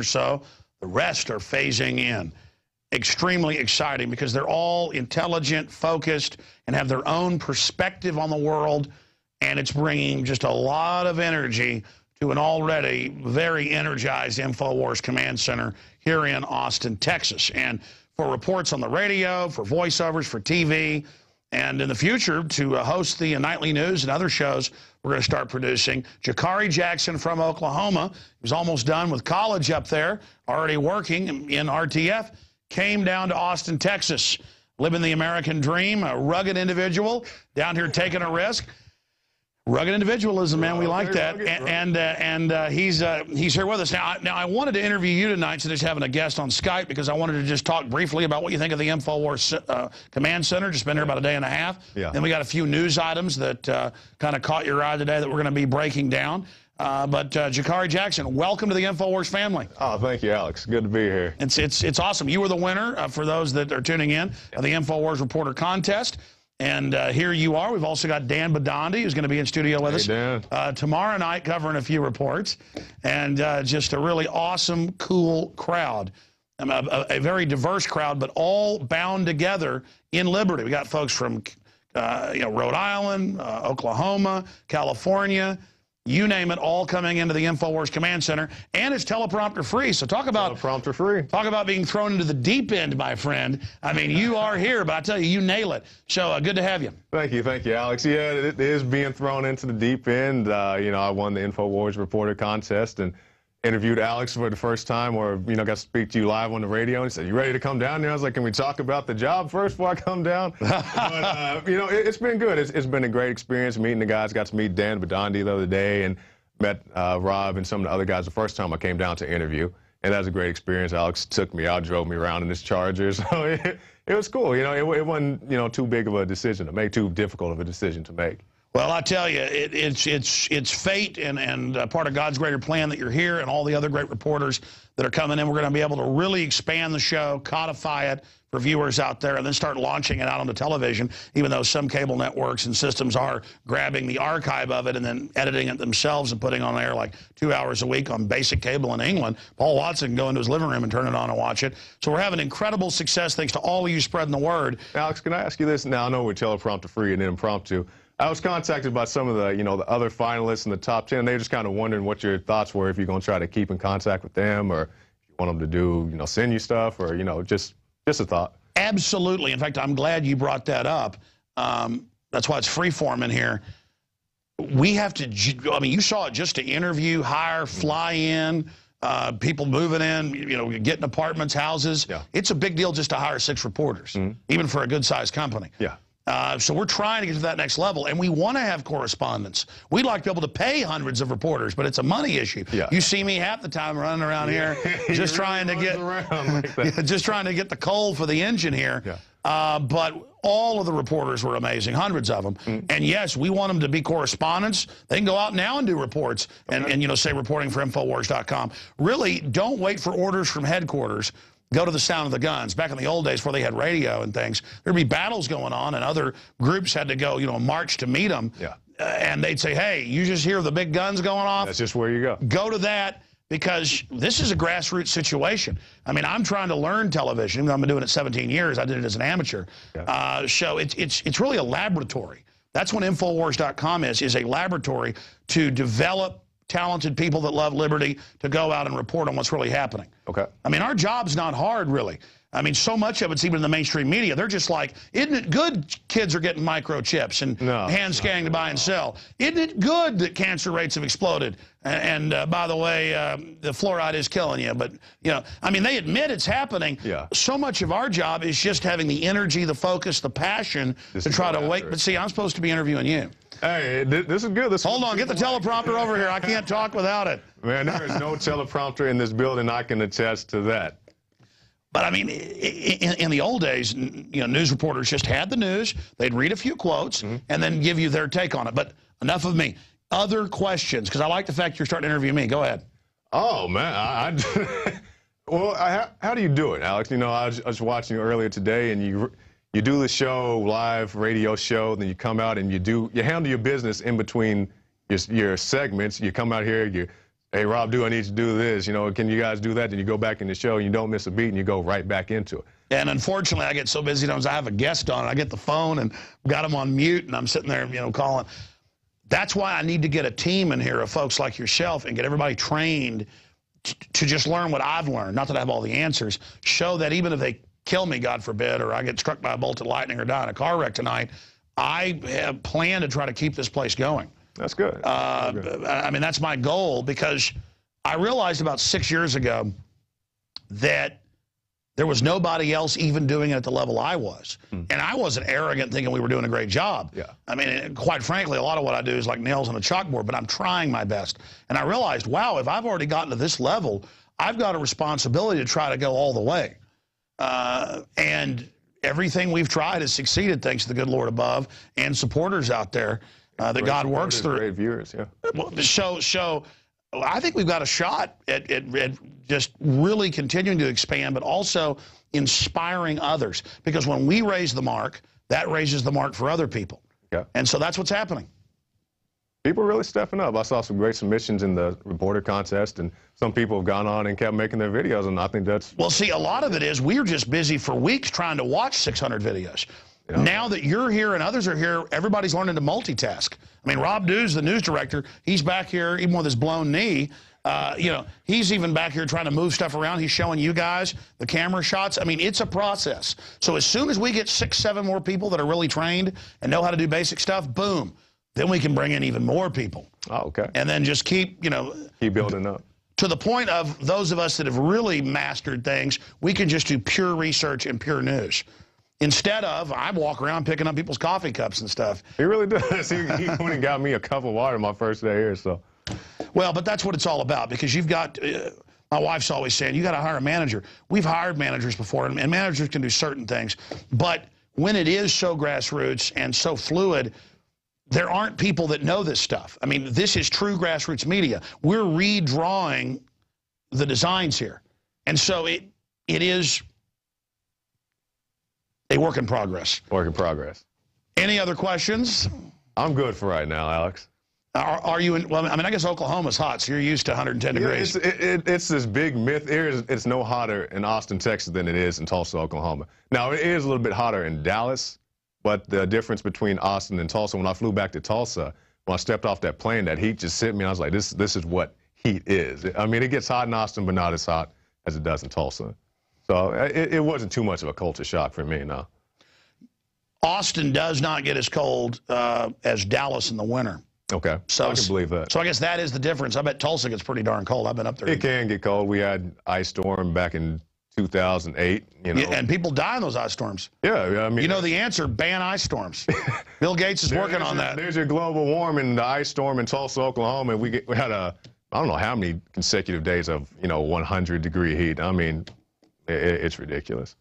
so. The rest are phasing in. Extremely exciting because they're all intelligent, focused, and have their own perspective on the world, and it's bringing just a lot of energy to an already very energized INFOWARS Command Center here in Austin, Texas. And for reports on the radio, for voiceovers, for TV, and in the future to host the nightly news and other shows we're going to start producing. Jakari Jackson from Oklahoma, who's almost done with college up there, already working in RTF, came down to Austin, Texas, living the American dream, a rugged individual, down here taking a risk. Rugged individualism, man, we like that, and he's here with us now. I wanted to interview you tonight instead of just having a guest on Skype because I wanted to just talk briefly about what you think of the INFOWARS Command Center. Just been here about a day and a half. Yeah. Then we got a few news items that kind of caught your eye today that we're going to be breaking down. But Jakari Jackson, welcome to the INFOWARS family. Oh, thank you, Alex. Good to be here. It's awesome. You were the winner, for those that are tuning in, of the INFOWARS Reporter Contest. And here you are. We've also got Dan Badandi, who's going to be in studio with us tomorrow night covering a few reports. And just a really awesome, cool crowd. A very diverse crowd, but all bound together in liberty. We got folks from Rhode Island, Oklahoma, California, you name it, all coming into the INFOWARS Command Center, and it's teleprompter free. So talk about teleprompter free. Talk about being thrown into the deep end, my friend. I mean, you are here, but I tell you, you nail it. So good to have you. Thank you, Alex. Yeah, it is being thrown into the deep end. I won the INFOWARS Reporter Contest and interviewed Alex for the first time, or got to speak to you live on the radio. And he said, "You ready to come down there?" I was like, "Can we talk about the job first before I come down?" But it's been good. It's been a great experience meeting the guys. Got to meet Dan Badandi the other day and met Rob and some of the other guys the first time I came down to interview. And that was a great experience. Alex took me out, drove me around in his Charger. So it was cool. It wasn't too big of a decision to make, too difficult of a decision to make. Well, I tell you, it's fate and part of God's greater plan that you're here, and all the other great reporters that are coming in. We're going to be able to really expand the show, codify it for viewers out there, and then start launching it out onto television, even though some cable networks and systems are grabbing the archive of it and then editing it themselves and putting it on air like 2 hours a week on basic cable in England. Paul Watson can go into his living room and turn it on and watch it. So we're having incredible success thanks to all of you spreading the word. Alex, can I ask you this? Now, I know we're teleprompter free and impromptu. I was contacted by some of the, the other finalists in the top 10. They were just kind of wondering what your thoughts were, if you're going to try to keep in contact with them, or if you want them to do, send you stuff, or, just a thought. Absolutely. In fact, I'm glad you brought that up. That's why it's freeform in here. We have to, you saw it just to interview, hire, fly in, people moving in, getting apartments, houses. Yeah. It's a big deal just to hire 6 reporters, even for a good-sized company. Yeah. So we're trying to get to that next level, and we want to have correspondence. We'd like to be able to pay hundreds of reporters, but it's a money issue. Yeah. You see me half the time running around here, just trying to get, just trying to get the coal for the engine here. Yeah. But all of the reporters were amazing, hundreds of them. And yes, we want them to be correspondents. They can go out now and do reports, and say reporting for Infowars.com. Really, don't wait for orders from headquarters. Go to the sound of the guns. Back in the old days before they had radio and things, there'd be battles going on, and other groups had to go, march to meet them. Yeah. And they'd say, "Hey, you just hear the big guns going off? That's just where you go. Go to that," because this is a grassroots situation. I mean, I'm trying to learn television. Even though I've been doing it 17 years, I did it as an amateur. Yeah. So it's really a laboratory. That's what Infowars.com is a laboratory to develop talented people that love liberty to go out and report on what's really happening. Okay. I mean, our job's not hard, really. I mean, so much of it's even in the mainstream media. They're just like, isn't it good kids are getting microchips and hand scanning to buy and sell? Isn't it good that cancer rates have exploded? And by the way, the fluoride is killing you. But, I mean, they admit it's happening. Yeah. So much of our job is just having the energy, the focus, the passion to try to wake. But see, I'm supposed to be interviewing you. Hey, this is good. Hold on, get the teleprompter over here. I can't talk without it. Man, there is no teleprompter in this building. I can attest to that. But, I mean, in the old days, news reporters just had the news. They'd read a few quotes and then give you their take on it. But enough of me. Other questions, because I like the fact you're starting to interview me. Go ahead. Oh, man. Well, how do you do it, Alex? I was watching you earlier today, and you do the show, live radio show, then you come out and you handle your business in between your segments. You come out here, hey, Rob, I need to do this? You know, can you guys do that? Then you go back in the show, and you don't miss a beat, and you go right back into it. And unfortunately, I get so busy sometimes I have a guest on, and I get the phone and got them on mute, and I'm sitting there, you know, calling. That's why I need to get a team in here of folks like yourself and get everybody trained to just learn what I've learned. Not that I have all the answers. Show that even if they kill me, God forbid, or I get struck by a bolt of lightning or die in a car wreck tonight, I have planned to try to keep this place going. That's good. I mean, that's my goal, because I realized about 6 years ago that there was nobody else even doing it at the level I was. And I wasn't arrogant thinking we were doing a great job. Yeah. I mean, quite frankly, a lot of what I do is like nails on a chalkboard, but I'm trying my best. And I realized, wow, if I've already gotten to this level, I've got a responsibility to try to go all the way. And everything we've tried has succeeded, thanks to the good Lord above and supporters out there that God works through. Great viewers, yeah. So I think we've got a shot at just really continuing to expand, but also inspiring others. Because when we raise the mark, that raises the mark for other people. Yeah. And so that's what's happening. People are really stepping up. I saw some great submissions in the reporter contest, and some people have gone on and kept making their videos, and I think that's... Well, see, a lot of it is we're just busy for weeks trying to watch 600 videos. Yeah. Now that you're here and others are here, everybody's learning to multitask. I mean, Rob Dews, the news director, he's back here even with his blown knee. You know, he's even back here trying to move stuff around. He's showing you guys the camera shots. I mean, it's a process. So as soon as we get 6, 7 more people that are really trained and know how to do basic stuff, boom, then we can bring in even more people. Oh, okay. And then just keep, you know... Keep building up. To the point of those of us that have really mastered things, we can just do pure research and pure news. Instead of, I walk around picking up people's coffee cups and stuff. He really does. He went and got me a cup of water my first day here, so... Well, but that's what it's all about, because you've got, my wife's always saying, you got to hire a manager. We've hired managers before, and managers can do certain things. But when it is so grassroots and so fluid, there aren't people that know this stuff. I mean, this is true grassroots media. We're redrawing the designs here. And so it is a work in progress. Work in progress. Any other questions? I'm good for right now, Alex. Are you in, well, I mean, I guess Oklahoma's hot, so you're used to 110 degrees. It's this big myth. It's no hotter in Austin, Texas than it is in Tulsa, Oklahoma. Now, it is a little bit hotter in Dallas, but the difference between Austin and Tulsa, when I flew back to Tulsa, when I stepped off that plane, that heat just hit me. I was like, this is what heat is. I mean, it gets hot in Austin, but not as hot as it does in Tulsa. So it wasn't too much of a culture shock for me, no. Austin does not get as cold as Dallas in the winter. Okay, so I can believe that. So I guess that is the difference. I bet Tulsa gets pretty darn cold. I've been up there. It can get cold. We had ice storm back in 2008. You know, yeah, and people die in those ice storms. Yeah, I mean, you know the answer: ban ice storms. Bill Gates is working on that. There's your global warming, the ice storm in Tulsa, Oklahoma. We had I don't know how many consecutive days of 100-degree heat. I mean, it's ridiculous.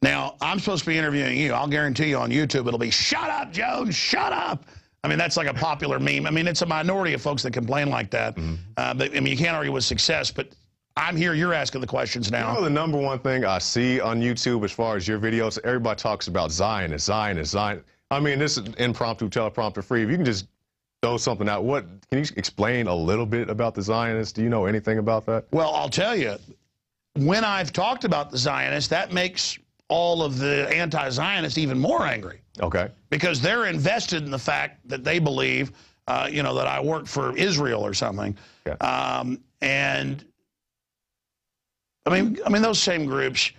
Now I'm supposed to be interviewing you. I'll guarantee you on YouTube it'll be "Shut up, Jones! Shut up!" I mean, that's like a popular meme. I mean, it's a minority of folks that complain like that. But, I mean, you can't argue with success, but I'm here. You're asking the questions now. You know, the number one thing I see on YouTube as far as your videos, everybody talks about Zionist, Zionist, Zionist. I mean, this is impromptu, teleprompter free. If you can just throw something out, can you explain a little bit about the Zionists? Do you know anything about that? Well, I'll tell you. When I've talked about the Zionists, that makes all of the anti-Zionists even more angry. Okay. Because they're invested in the fact that they believe, that I work for Israel or something. Okay. And I mean, those same groups,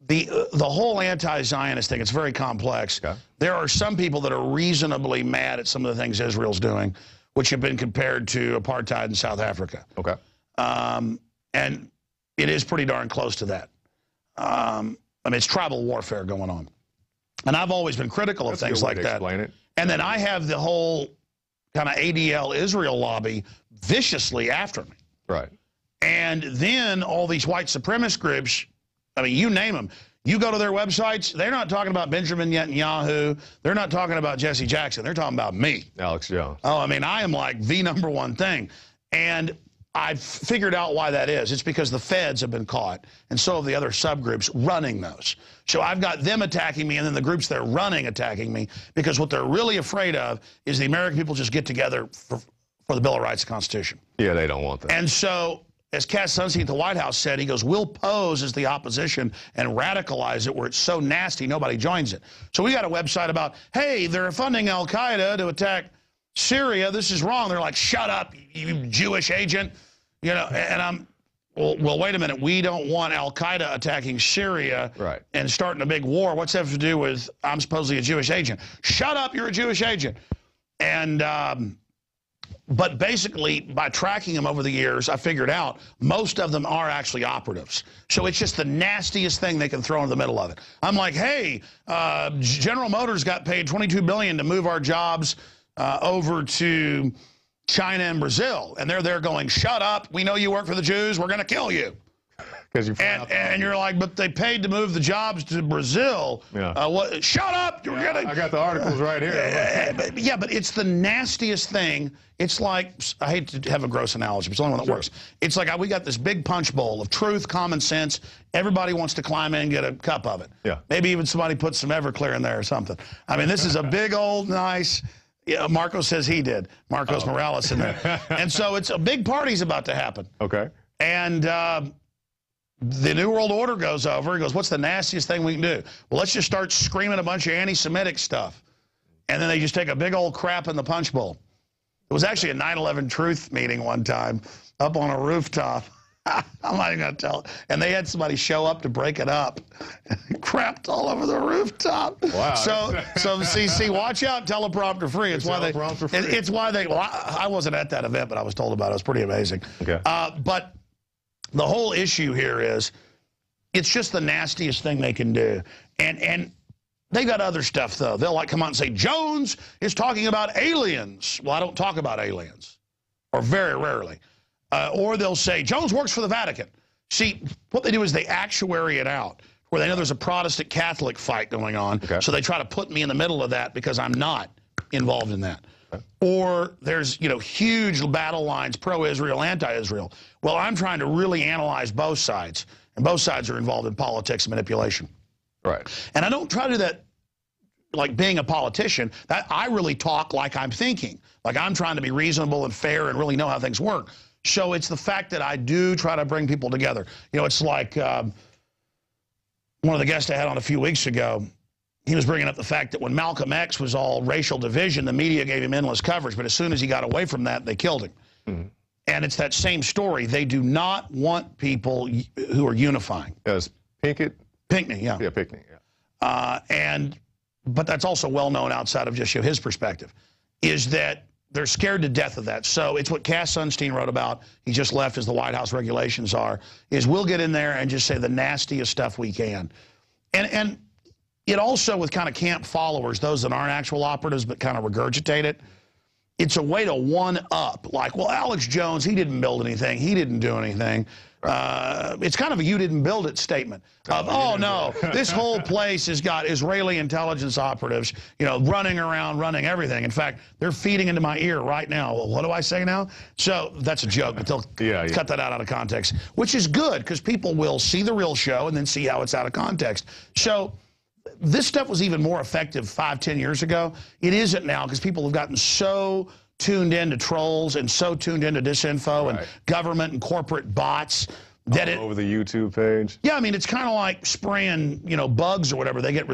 the whole anti-Zionist thing, it's very complex. Okay. There are some people that are reasonably mad at some of the things Israel's doing, which have been compared to apartheid in South Africa. Okay. And it is pretty darn close to that. I mean, it's tribal warfare going on. And I've always been critical of things like that. Explain it. And then I have the whole kind of ADL Israel lobby viciously after me. Right. And then all these white supremacist groups, I mean, you name them. You go to their websites, they're not talking about Benjamin Netanyahu. They're not talking about Jesse Jackson. They're talking about me. Alex Jones. Oh, I mean, I am like the #1 thing. And I've figured out why that is. It's because the feds have been caught, and so have the other subgroups running those. So I've got them attacking me, and then the groups they're running attacking me, because what they're really afraid of is the American people just get together for for the Bill of Rights and Constitution. Yeah, they don't want that. And so, as Cass Sunstein at the White House said, he goes, we'll pose as the opposition and radicalize it where it's so nasty nobody joins it. So we got a website about, hey, they're funding Al-Qaeda to attack Syria. This is wrong. They're like, shut up, you Jewish agent. You know, and I'm, well, wait a minute. We don't want Al-Qaeda attacking Syria and starting a big war. What's that have to do with I'm supposedly a Jewish agent? Shut up, you're a Jewish agent. And but basically, by tracking them over the years, I figured out most of them are actually operatives. So it's just the nastiest thing they can throw in the middle of it. I'm like, hey, General Motors got paid $22 billion to move our jobs over to China and Brazil. And they're there going, shut up. We know you work for the Jews. We're going to kill you. And you're like, but they paid to move the jobs to Brazil. Yeah. What? Shut up! You're gonna. I got the articles right here. Yeah, but it's the nastiest thing. It's like, I hate to have a gross analogy, but it's the only one that works. It's like we got this big punch bowl of truth, common sense. Everybody wants to climb in and get a cup of it. Yeah. Maybe even somebody puts some Everclear in there or something. I mean, this is a big old nice. Yeah, Marcos says he did. Marcos Morales in there. And so it's a big party's about to happen. Okay. And the New World Order goes over. He goes, what's the nastiest thing we can do? Well, let's just start screaming a bunch of anti-Semitic stuff. And then they just take a big old crap in the punch bowl. It was actually a 9/11 Truth meeting one time up on a rooftop. I'm not even going to tell. And they had somebody show up to break it up. Crapped all over the rooftop. Wow. So see, watch out, teleprompter free. It's why they, well, I wasn't at that event, but I was told about it. It was pretty amazing. Okay. But the whole issue here is it's just the nastiest thing they can do. And they got other stuff, though. They'll like come out and say, Jones is talking about aliens. Well, I don't talk about aliens, or very rarely. Or they'll say, Jones works for the Vatican. See, what they do is they actuary it out, where they know there's a Protestant-Catholic fight going on, so they try to put me in the middle of that because I'm not involved in that. Or there's, you know, huge battle lines, pro-Israel, anti-Israel. Well, I'm trying to really analyze both sides, and both sides are involved in politics and manipulation. Right. And I don't try to do that like being a politician. That I really talk like I'm thinking, like I'm trying to be reasonable and fair and really know how things work. So it's the fact that I do try to bring people together. You know, it's like one of the guests I had on a few weeks ago, he was bringing up the fact that when Malcolm X was all racial division, the media gave him endless coverage, but as soon as he got away from that, they killed him. Mm-hmm. And it's that same story. They do not want people who are unifying. Yes, Pinkett? Pinckney, yeah. Yeah, Pinckney, yeah. But that's also well known outside of just his perspective, is that they're scared to death of that. So it's what Cass Sunstein wrote about. He just left, as the White House regulations are, is we'll get in there and just say the nastiest stuff we can. And it also, with kind of camp followers, those that aren't actual operatives but kind of regurgitate it, it's a way to one-up. Like, well, Alex Jones, he didn't build anything. He didn't do anything. It's kind of a you didn't build it statement of, oh, no, this whole place has got Israeli intelligence operatives, you know, running around, running everything. In fact, they're feeding into my ear right now. Well, what do I say now? So that's a joke, but they'll cut that out of context, which is good because people will see the real show and then see how it's out of context. So this stuff was even more effective 5, 10 years ago. It isn't now because people have gotten so tuned into trolls and so tuned into disinfo and government and corporate bots that over the YouTube page. Yeah, I mean, it's kind of like spraying, you know, bugs or whatever. They get